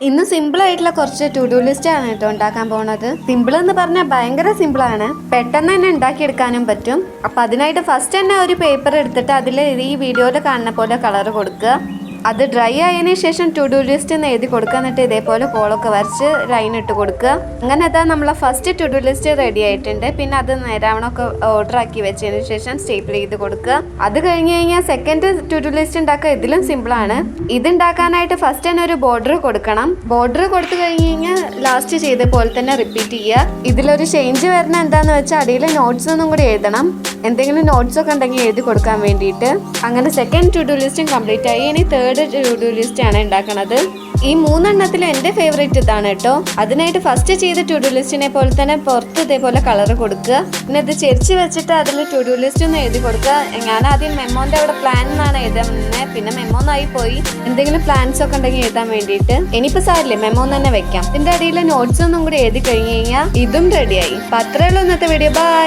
ഇന്ന് സിമ്പിൾ ആയിട്ടുള്ള കുറച്ച് ടു ഡു ലിസ്റ്റ് ആണ് കേട്ടോ ഉണ്ടാക്കാൻ പോകുന്നത്. സിമ്പിൾ എന്ന് പറഞ്ഞാൽ ഭയങ്കര സിമ്പിൾ ആണ്, പെട്ടെന്ന് തന്നെ ഉണ്ടാക്കിയെടുക്കാനും പറ്റും. അപ്പം അതിനായിട്ട് ഫസ്റ്റ് തന്നെ ഒരു പേപ്പർ എടുത്തിട്ട് അതിൽ ഈ വീഡിയോയിൽ കാണുന്ന പോലെ കളർ കൊടുക്കുക. അത് ഡ്രൈ ആയതിനു ശേഷം ടു ഡു ലിസ്റ്റ് എന്ന് എഴുതി കൊടുക്കുക. എന്നിട്ട് ഇതേപോലെ കോളൊക്കെ വരച്ച് ലൈൻ ഇട്ട് കൊടുക്കുക. അങ്ങനെ അതാ നമ്മളെ first to do list ready ആയിട്ടുണ്ട്. പിന്നെ അത് നേരാവണമൊക്കെ ഓർഡർ ആക്കി വെച്ചതിന് ശേഷം സ്റ്റേപ്പിൾ ചെയ്ത് കൊടുക്കുക. അത് കഴിഞ്ഞ് കഴിഞ്ഞാൽ സെക്കൻഡ് ടു ഡു ലിസ്റ്റ് ഉണ്ടാക്കുക ഇതിലും സിമ്പിളാണ്. ഇതുണ്ടാക്കാനായിട്ട് ഫസ്റ്റ് തന്നെ ഒരു ബോർഡർ കൊടുക്കണം. ബോർഡർ കൊടുത്തു കഴിഞ്ഞ് കഴിഞ്ഞാൽ ലാസ്റ്റ് ചെയ്ത പോലെ തന്നെ റിപ്പീറ്റ് ചെയ്യുക. ഇതിലൊരു ചേഞ്ച് വരുന്ന എന്താന്ന് വെച്ചാൽ അടിയിൽ നോട്ട്സ് ഒന്നും കൂടി എഴുതണം. എന്തെങ്കിലും നോട്ട്സ് ഒക്കെ ഉണ്ടെങ്കിൽ എഴുതി കൊടുക്കാൻ വേണ്ടിയിട്ട്. അങ്ങനെ സെക്കൻഡ് ടു ഡു ലിസ്റ്റും കംപ്ലീറ്റ് ആയി. ഇനി തേർഡ് ടു ഡു ലിസ്റ്റ് ആണ് ഉണ്ടാക്കുന്നത്. ഈ മൂന്നെണ്ണത്തിൽ എൻ്റെ ഫേവറേറ്റ് ഇതാണ് കേട്ടോ. അതിനായിട്ട് ഫസ്റ്റ് ചെയ്ത ടു ഡു ലിസ്റ്റിനെ പോലെ തന്നെ പുറത്ത് ഇതേപോലെ കളർ കൊടുക്കുക. പിന്നെ ഇത് ചെരിച്ച് വെച്ചിട്ട് അതിൽ ടു ഡു ലിസ്റ്റ് ഒന്ന് എഴുതി കൊടുക്കുക. ഞാൻ ആദ്യം മെമ്മോന്റെ അവിടെ പ്ലാൻ എന്നാണ് എഴുതുന്നത്, പിന്നെ മെമ്മോന്നായി പോയി. എന്തെങ്കിലും പ്ലാൻസ് ഒക്കെ ഉണ്ടെങ്കിൽ എഴുതാൻ വേണ്ടിയിട്ട്. ഇനിയിപ്പോൾ സാരില്ലേ, മെമ്മോന്ന് തന്നെ വെക്കാം. ഇതിന്റെ അടിയിൽ നോട്ട്സ് ഒന്നും കൂടി എഴുതി കഴിഞ്ഞ് കഴിഞ്ഞാൽ ഇതും റെഡിയായി. അപ്പം അത്രേ ഉള്ളൂ ഇന്നത്തെ വീഡിയോ. ബൈ.